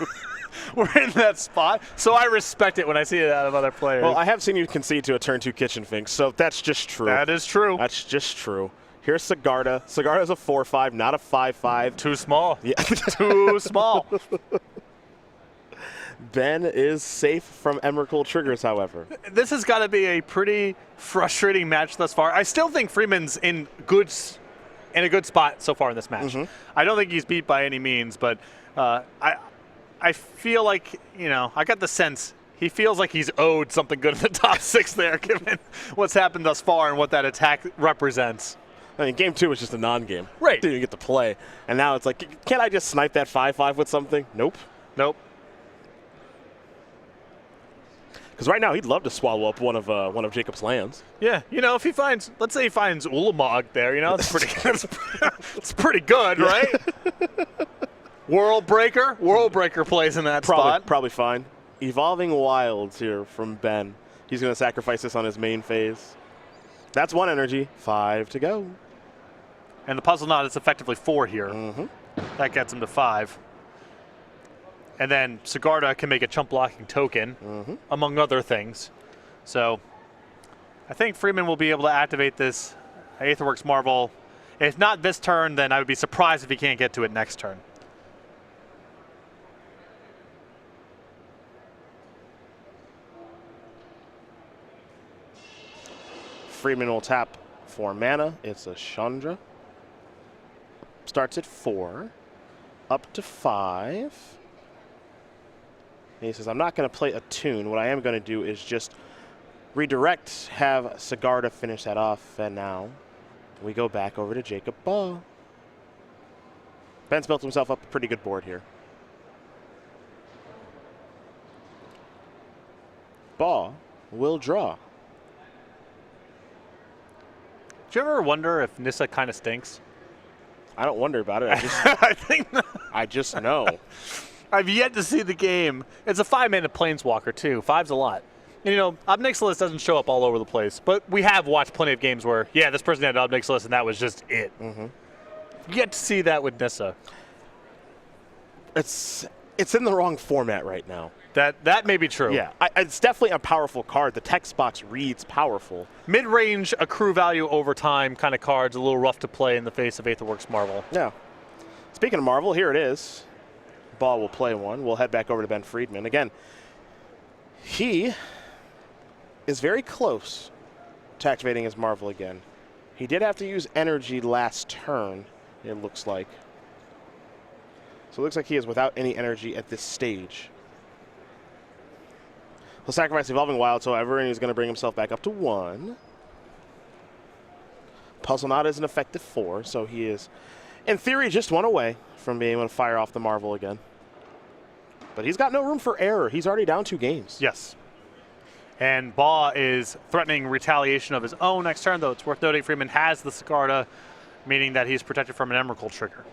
We're in that spot. So I respect it when I see it out of other players. Well, I have seen you concede to a turn 2 Kitchen Finks, so that's just true. That is true. That's just true. Here's Sigarda. Sigarda's a 4-5, not a 5-5. Too small. Yeah. Too small. Ben is safe from Emrakul triggers, however. This has got to be a pretty frustrating match thus far. I still think Freeman's in a good spot so far in this match. Mm-hmm. I don't think he's beat by any means, but I feel like, I got the sense he feels like he's owed something good in the top 6 there, given what's happened thus far and what that attack represents. I mean, game 2 was just a non-game. Right. Didn't even get to play. And now it's like, can't I just snipe that 5-5 with something? Nope. Because right now he'd love to swallow up one of Jacob's lands. Yeah, if he finds, let's say he finds Ulamog there, it's pretty, it's pretty good, right? Worldbreaker plays in that spot. Probably fine. Evolving Wilds here from Ben. He's going to sacrifice this on his main phase. That's 1 energy. 5 to go. And the puzzle knot is effectively 4 here. Mm-hmm. That gets him to 5. And then Sigarda can make a chump blocking token, among other things. So I think Friedman will be able to activate this Aetherworks Marvel. If not this turn, then I would be surprised if he can't get to it next turn. Friedman will tap 4 mana. It's a Chandra. Starts at 4. Up to 5. And he says, I'm not going to play a tune. What I am going to do is just redirect, have Sigarda finish that off, and now we go back over to Jacob Baugh. Ben's built himself up a pretty good board here. Baugh will draw. Do you ever wonder if Nissa kind of stinks? I don't wonder about it. I just know. I've yet to see the game. It's a 5-mana Planeswalker, too. 5's a lot. And, Obnixilis doesn't show up all over the place. But we have watched plenty of games where, yeah, this person had Obnixilis, and that was just it. Mm-hmm. You get to see that with Nissa. It's It's in the wrong format right now. That may be true. Yeah, it's definitely a powerful card. The text box reads powerful. Mid-range, accrue value over time kind of cards, a little rough to play in the face of Aetherworks Marvel. Yeah. Speaking of Marvel, here it is. Baugh will play one. We'll head back over to Ben Friedman. Again, he is very close to activating his Marvel again. He did have to use energy last turn, it looks like. So it looks like he is without any energy at this stage. He'll sacrifice Evolving Wilds, however, and he's going to bring himself back up to 1. Puzzle Knot is an effective 4, so he is, in theory, just 1 away from being able to fire off the Marvel again. But he's got no room for error. He's already down 2 games. Yes. And Baugh is threatening retaliation of his own next turn, though it's worth noting Friedman has the Sigarda, meaning that he's protected from an Emrakul trigger.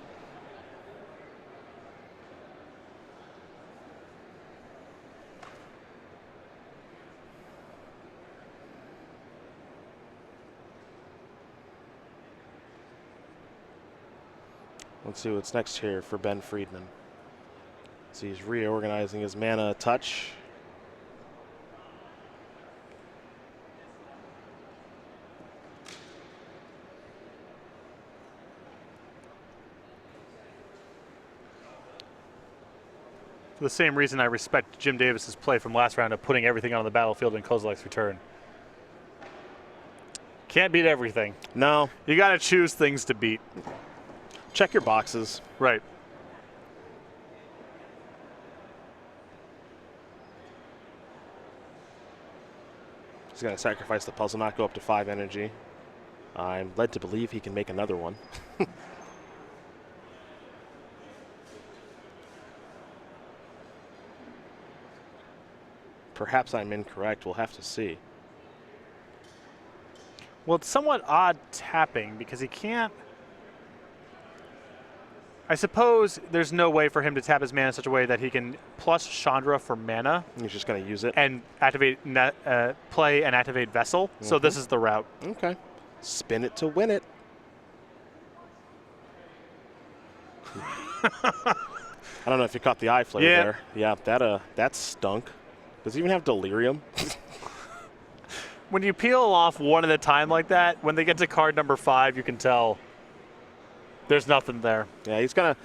Let's see what's next here for Ben Friedman. So he's reorganizing his mana a touch. For the same reason I respect Jim Davis's play from last round of putting everything on the battlefield in Kozilek's return. Can't beat everything. No. You got to choose things to beat. Check your boxes. Right. He's going to sacrifice the Puzzle Knot, go up to 5 energy. I'm led to believe he can make another one. Perhaps I'm incorrect. We'll have to see. Well, it's somewhat odd tapping because he can't. I suppose there's no way for him to tap his mana in such a way that he can plus Chandra for mana. He's just going to use it. And activate, play and activate Vessel. So this is the route. Okay. Spin it to win it. I don't know if you caught the eye flavor there. Yeah, that stunk. Does he even have Delirium? When you peel off one at a time like that, when they get to card number 5, you can tell there's nothing there. Yeah, he's gonna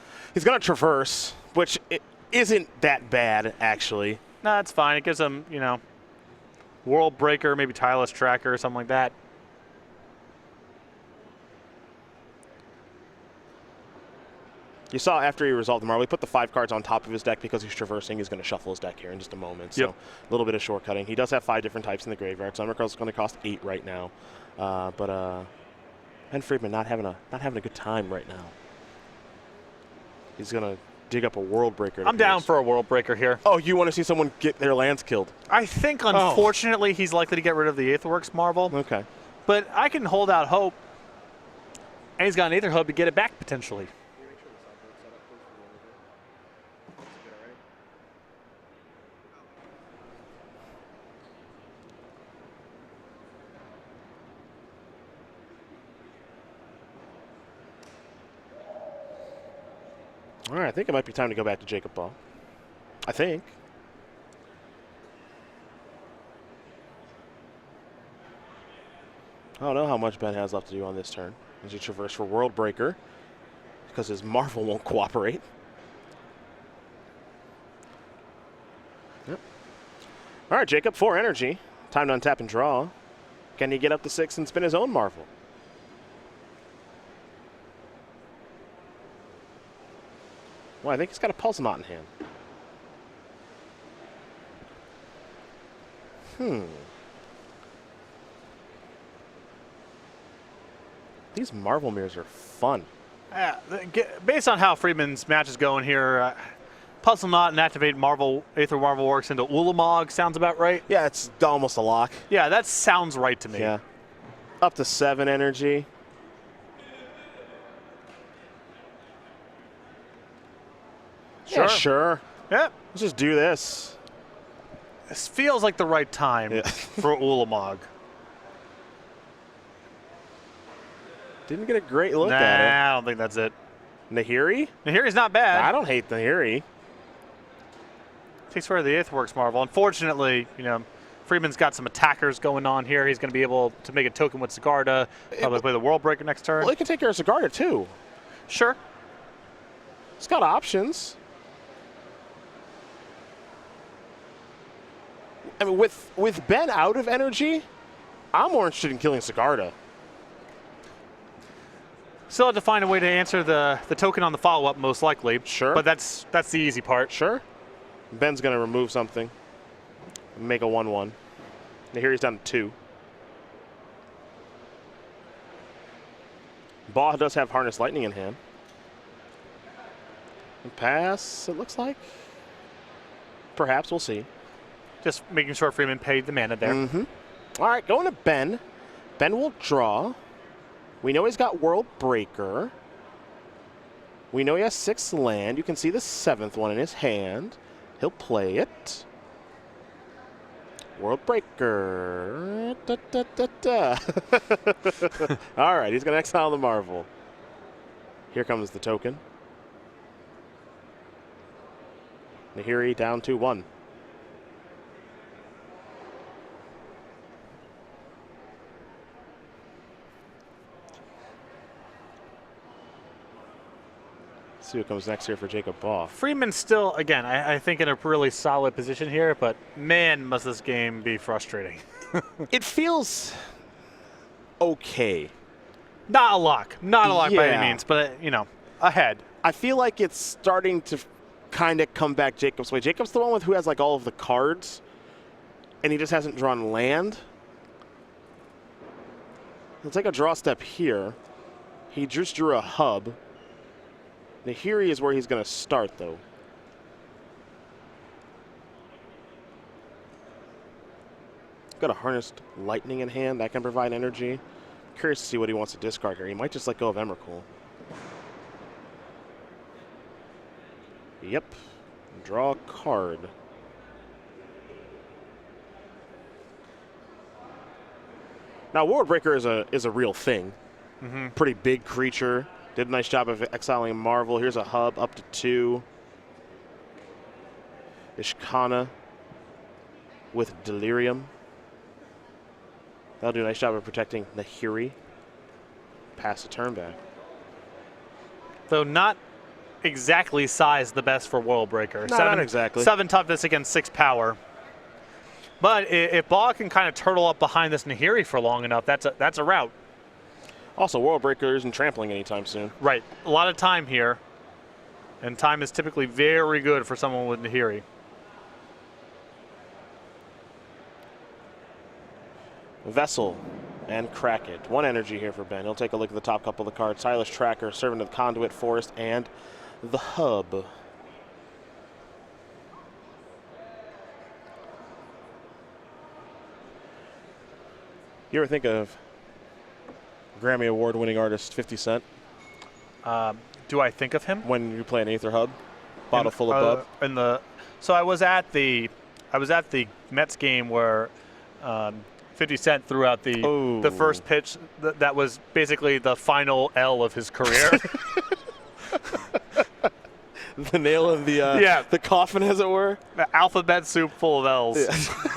traverse, which it isn't that bad actually. No, it's fine. It gives him, World Breaker, maybe Tireless Tracker or something like that. You saw after he resolved the Marvel, he put the 5 cards on top of his deck because he's traversing. He's going to shuffle his deck here in just a moment. So a little bit of shortcutting. He does have 5 different types in the graveyard. So Emrakul's going to cost 8 right now. But Ben Friedman not having a good time right now. He's going to dig up a World Breaker. I'm down for a World Breaker here. Oh, you want to see someone get their lands killed? I think, unfortunately, he's likely to get rid of the Aetherworks Marvel. Okay. But I can hold out hope. And he's got an Aether Hub to get it back, potentially. All right, I think it might be time to go back to Jacob Baugh. I think. I don't know how much Ben has left to do on this turn. As he traverse for World Breaker, because his Marvel won't cooperate. Yep. All right, Jacob, 4 energy. Time to untap and draw. Can he get up to 6 and spin his own Marvel? Well, I think he's got a Puzzle Knot in hand. These Marvel mirrors are fun. Based on how Friedman's match is going here, Puzzle Knot and activate Aether Marvel Works into Ulamog sounds about right. Yeah, it's almost a lock. Yeah, that sounds right to me. Yeah. Up to 7 energy. Sure. Yeah, sure. Yep. Let's just do this. This feels like the right time for Ulamog. Didn't get a great look at it. I don't think that's it. Nahiri? Nahiri's not bad. I don't hate Nahiri. Takes care of the Aetherworks Marvel. Unfortunately, you know, Friedman's got some attackers going on here. He's going to be able to make a token with Sigarda. Probably play the World Breaker next turn. Well, he can take care of Sigarda, too. Sure. He's got options. I mean, with Ben out of energy, I'm more interested in killing Sigarda. Still have to find a way to answer the token on the follow-up, most likely. Sure. But that's the easy part. Sure. Ben's going to remove something. Make a 1/1. Now here he's down to 2. Baugh does have Harness Lightning in hand. And pass, it looks like. Perhaps, we'll see. Just making sure Friedman paid the mana there. Mm-hmm. All right, going to Ben. Ben will draw. We know he's got World Breaker. We know he has 6 land. You can see the 7th one in his hand. He'll play it. World Breaker. Da, da, da, da. All right, he's going to exile the Marvel. Here comes the token. Nahiri down 2-1. See what comes next here for Jacob Baugh. Friedman's still, again, I think in a really solid position here, but man, must this game be frustrating. It feels okay. Not a lock. Not a lock by Yeah. any means, but, you know, ahead. I feel like it's starting to kind of come back Jacob's way. Jacob's the one who has like all of the cards, and he just hasn't drawn land. He'll take a draw step here. He just drew a hub. Nahiri is where he's going to start, though. Got a Harnessed Lightning in hand. That can provide energy. Curious to see what he wants to discard here. He might just let go of Emrakul. Yep. Draw a card. Now, World Breaker is a real thing. Mm-hmm. Pretty big creature. Did a nice job of exiling Marvel. Here's a hub up to 2. Ishkana with Delirium. That'll do a nice job of protecting Nahiri. Pass the turn back. Though not exactly size the best for World Breaker. No, not exactly. 7 toughness against 6 power. But if Baugh can kind of turtle up behind this Nahiri for long enough, that's a route. Also, World Breaker isn't trampling anytime soon. Right. A lot of time here. And time is typically very good for someone with Nahiri. Vessel and Crack It. 1 energy here for Ben. He'll take a look at the top couple of the cards. Tireless Tracker, Servant of the Conduit, Forest, and the Hub. You ever think of Grammy Award-winning artist 50 Cent? Do I think of him? When you play an Aether Hub? Bottle full of bub? So I was at the Mets game where 50 Cent threw out the first pitch that was basically the final L of his career. The nail in the coffin, as it were? The alphabet soup full of L's. Yeah.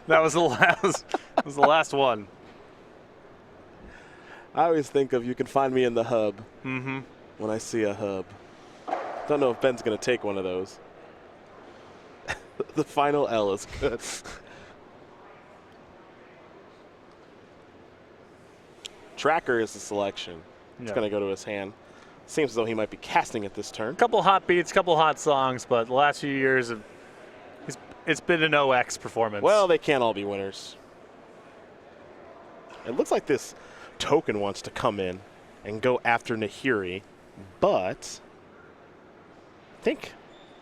That was the last one. I always think of you can find me in the hub Mm-hmm. when I see a hub. Don't know if Ben's going to take one of those. The final L is good. Tracker is the selection. It's going to go to his hand. Seems as though he might be casting it this turn. Couple hot beats, couple hot songs, but the last few years it's been an OX performance. Well, they can't all be winners. It looks like this token wants to come in and go after Nahiri, but I think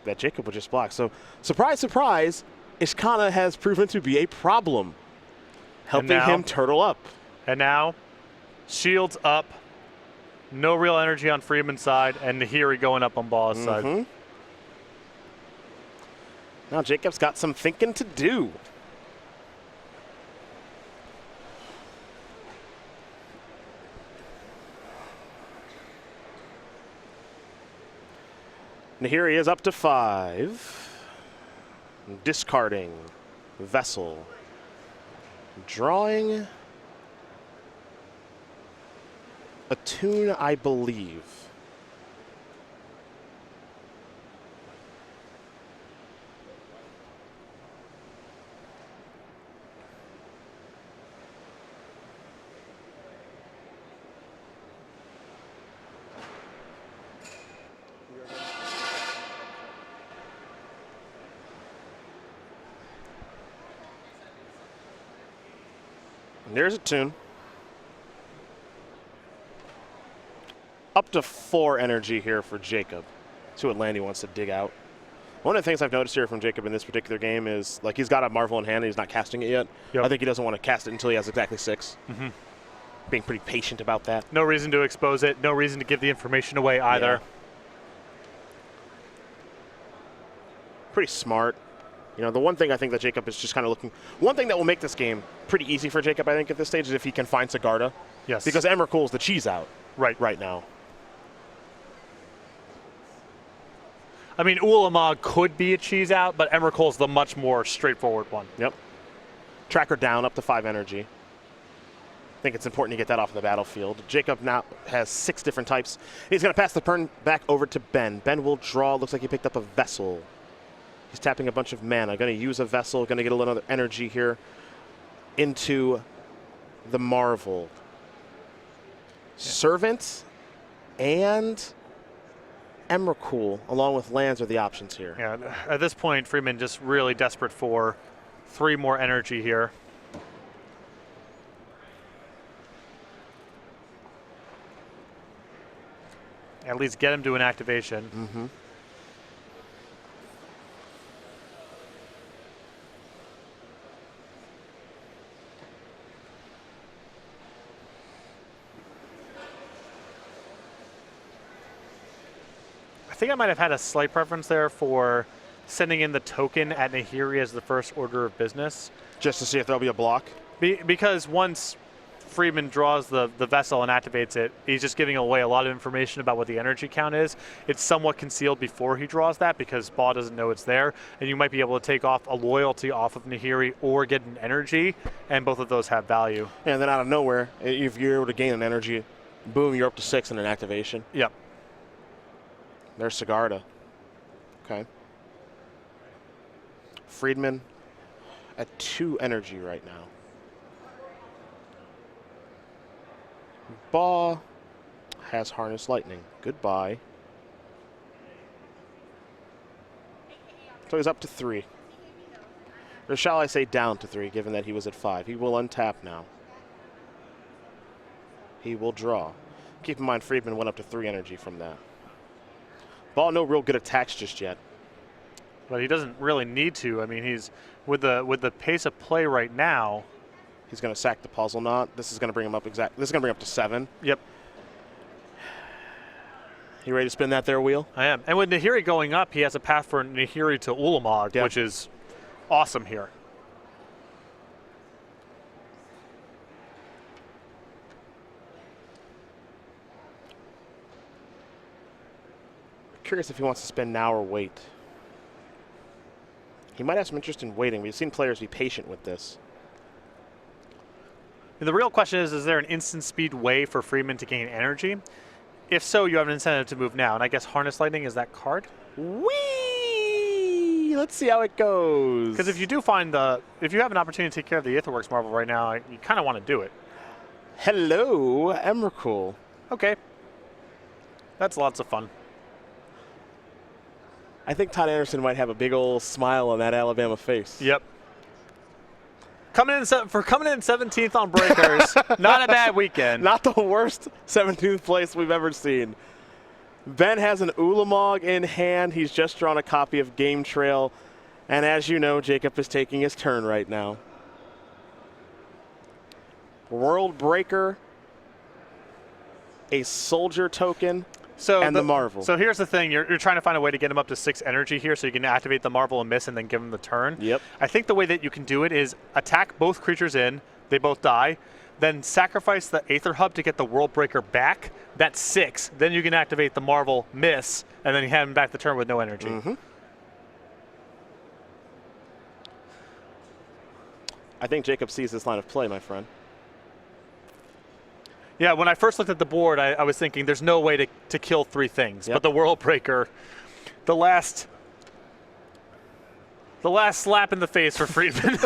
that Jacob would just block. So, surprise, surprise, Ishkana has proven to be a problem, helping him turtle up. And now, shields up, no real energy on Friedman's side, and Nahiri going up on Baugh's side. Now Jacob's got some thinking to do. Nahiri is up to 5. Discarding. Vessel. Drawing a tune, I believe. And there's a tune. Up to 4 energy here for Jacob. See what land he wants to dig out. One of the things I've noticed here from Jacob in this particular game is, like, he's got a Marvel in hand and he's not casting it yet. Yep. I think he doesn't want to cast it until he has exactly 6. Being pretty patient about that. No reason to expose it. No reason to give the information away either. Yeah. Pretty smart. You know, the one thing I think that Jacob is just kind of looking... One thing that will make this game pretty easy for Jacob, I think, at this stage is if he can find Sigarda. Yes. Because Emrakul's the cheese out right now. I mean, Ulamog could be a cheese out, but Emrakul's the much more straightforward one. Yep. Tracker down, up to 5 energy. I think it's important to get that off of the battlefield. Jacob now has 6 different types. He's going to pass the turn back over to Ben. Ben will draw. Looks like he picked up a Vessel. He's tapping a bunch of mana. Going to use a Vessel. Going to get a little energy here into the Marvel. Servant and Emrakul, along with lands, are the options here. Yeah, at this point, Friedman just really desperate for 3 more energy here. At least get him to an activation. I think I might have had a slight preference there for sending in the token at Nahiri as the first order of business. Just to see if there'll be a block? Because once Friedman draws the vessel and activates it, he's just giving away a lot of information about what the energy count is. It's somewhat concealed before he draws that because Baugh doesn't know it's there, and you might be able to take off a loyalty off of Nahiri or get an energy, and both of those have value. And then out of nowhere, if you're able to gain an energy, boom, you're up to 6 in an activation. Yep. There's Sigarda. Okay. Friedman at 2 energy right now. Baugh has Harness Lightning. Goodbye. So he's up to 3. Or shall I say down to 3, given that he was at 5. He will untap now. He will draw. Keep in mind, Friedman went up to 3 energy from that. Baugh, no real good attacks just yet. But he doesn't really need to. I mean, he's with the pace of play right now. He's going to sack the Puzzle Knot. This is going to bring him up This is going to bring him up to 7. Yep. You ready to spin that there wheel? I am. And with Nahiri going up, he has a path for Nahiri to Ulamog, yep, which is awesome here. Curious if he wants to spend now or wait. He might have some interest in waiting. We've seen players be patient with this. And the real question is there an instant speed way for Friedman to gain energy? If so, you have an incentive to move now. And I guess Harness Lightning is that card? Whee! Let's see how it goes. Because if you do find if you have an opportunity to take care of the Aetherworks Marvel right now, you kind of want to do it. Hello, Emrakul. Okay. That's lots of fun. I think Todd Anderson might have a big old smile on that Alabama face. Yep. Coming in 17th on Breakers, not a bad weekend. Not the worst 17th place we've ever seen. Ben has an Ulamog in hand. He's just drawn a copy of Game Trail. And as you know, Jacob is taking his turn right now. World Breaker, a Soldier token, and the Marvel. So here's the thing. You're trying to find a way to get him up to 6 energy here so you can activate the Marvel and miss and then give him the turn. Yep. I think the way that you can do it is attack both creatures in. They both die. Then sacrifice the Aether Hub to get the World Breaker back. That's 6. Then you can activate the Marvel, miss, and then you have him back the turn with no energy. I think Jacob sees this line of play, my friend. Yeah, when I first looked at the board, I was thinking there's no way to kill 3 things. Yep. But the World Breaker, the last slap in the face for Friedman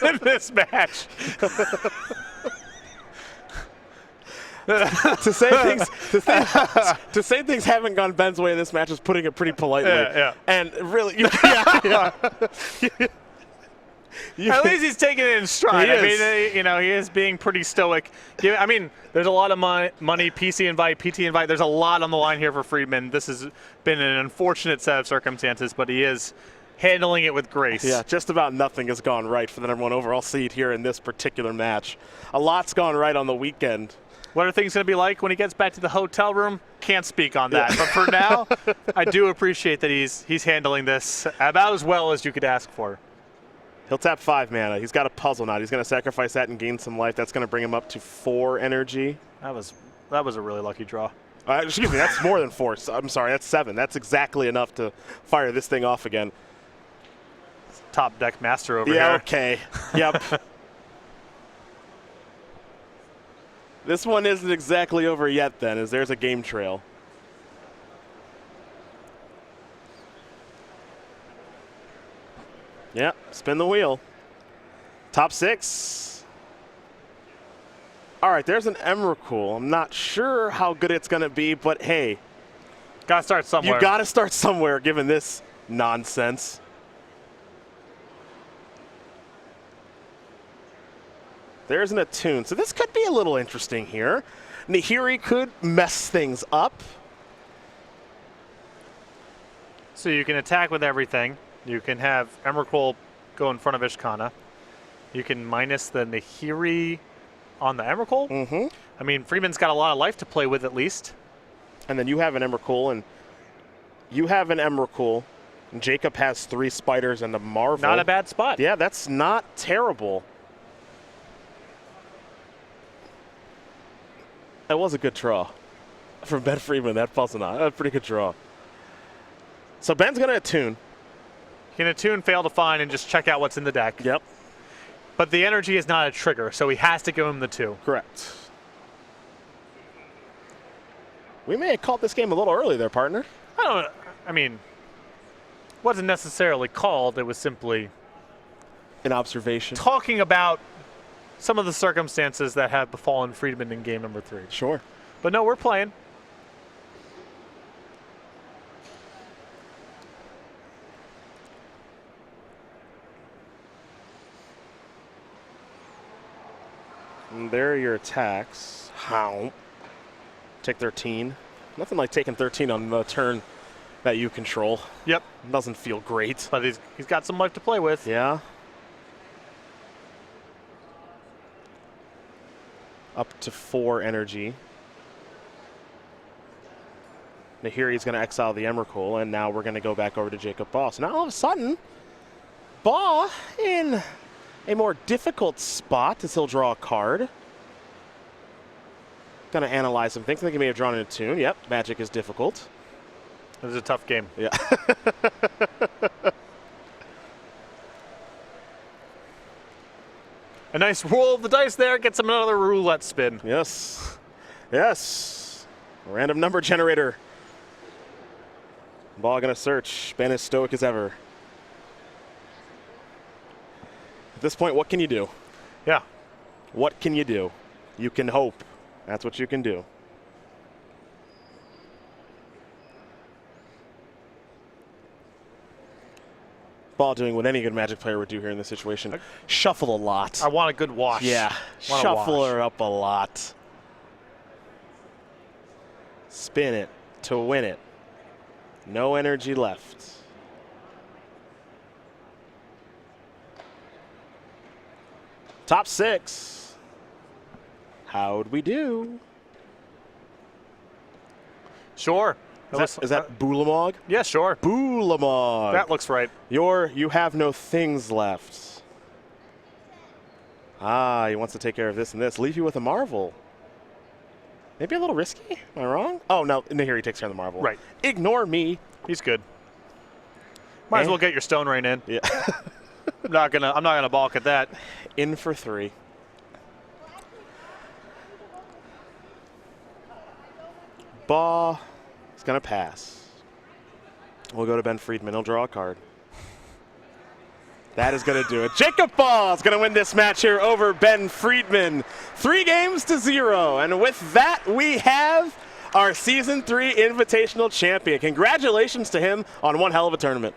in this match. to say things haven't gone Ben's way in this match is putting it pretty politely. Yeah. And really, At least he's taking it in stride. He is. He is being pretty stoic. I mean, there's a lot of money, PC invite, PT invite. There's a lot on the line here for Friedman. This has been an unfortunate set of circumstances, but he is handling it with grace. Yeah, just about nothing has gone right for the #1 overall seed here in this particular match. A lot's gone right on the weekend. What are things going to be like when he gets back to the hotel room? Can't speak on that. But for now, I do appreciate that he's handling this about as well as you could ask for. He'll tap 5 mana. He's got a puzzle knot. He's going to sacrifice that and gain some life. That's going to bring him up to 4 energy. That was a really lucky draw. Excuse me, that's more than 4. I'm sorry, that's 7. That's exactly enough to fire this thing off again. Top deck master over here. Yeah, okay. Yep. This one isn't exactly over yet then, as there's a game trail. Yep, spin the wheel. Top 6. All right, there's an Emrakul. I'm not sure how good it's going to be, but hey. Got to start somewhere. You got to start somewhere given this nonsense. There's an Attune. So this could be a little interesting here. Nahiri could mess things up. So you can attack with everything. You can have Emrakul go in front of Ishkana. You can minus the Nahiri on the Emrakul. Mm-hmm. I mean, Friedman's got a lot of life to play with at least. And then you have an Emrakul, and you have an Emrakul. And Jacob has 3 spiders and a Marvel. Not a bad spot. Yeah, that's not terrible. That was a good draw from Ben Friedman, that puzzle knot. A pretty good draw. So Ben's going to Attune. He can Attune, fail to find, and just check out what's in the deck. Yep. But the energy is not a trigger, so he has to give him the 2. Correct. We may have called this game a little early there, partner. I mean, wasn't necessarily called. It was simply An observation. talking about some of the circumstances that have befallen Friedman in game number 3. Sure. But no, we're playing. And there are your attacks. How? Take 13. Nothing like taking 13 on the turn that you control. Yep. Doesn't feel great. But he's got some life to play with. Yeah. Up to 4 energy. Nahiri's going to exile the Emrakul, and now we're going to go back over to Jacob Baugh. So now all of a sudden, Baugh in a more difficult spot as he'll draw a card. Going to analyze some things. I think he may have drawn an Attune. Yep, Magic is difficult. It was a tough game. Yeah. A nice roll of the dice there gets him another roulette spin. Yes. Yes. Random number generator. Baugh going to search. Ben as stoic as ever. At this point, what can you do? Yeah. What can you do? You can hope. That's what you can do. Baugh doing what any good Magic player would do here in this situation. Shuffle a lot. I want a good wash. Yeah. Shuffle her up a lot. Spin it to win it. No energy left. Top 6. How'd we do? Sure. Is that Boulamog? Yeah, sure. Boulamog. That looks right. You have no things left. Ah, he wants to take care of this and this. Leave you with a Marvel. Maybe a little risky? Am I wrong? Oh, no. Nahiri takes care of the Marvel. Right. Ignore me. He's good. Might as well get your Stone Rain in. Yeah. I'm not gonna balk at that. In for 3. Baugh is going to pass. We'll go to Ben Friedman. He'll draw a card. That is going to do it. Jacob Baugh is going to win this match here over Ben Friedman. 3-0. And with that, we have our Season 3 Invitational Champion. Congratulations to him on one hell of a tournament.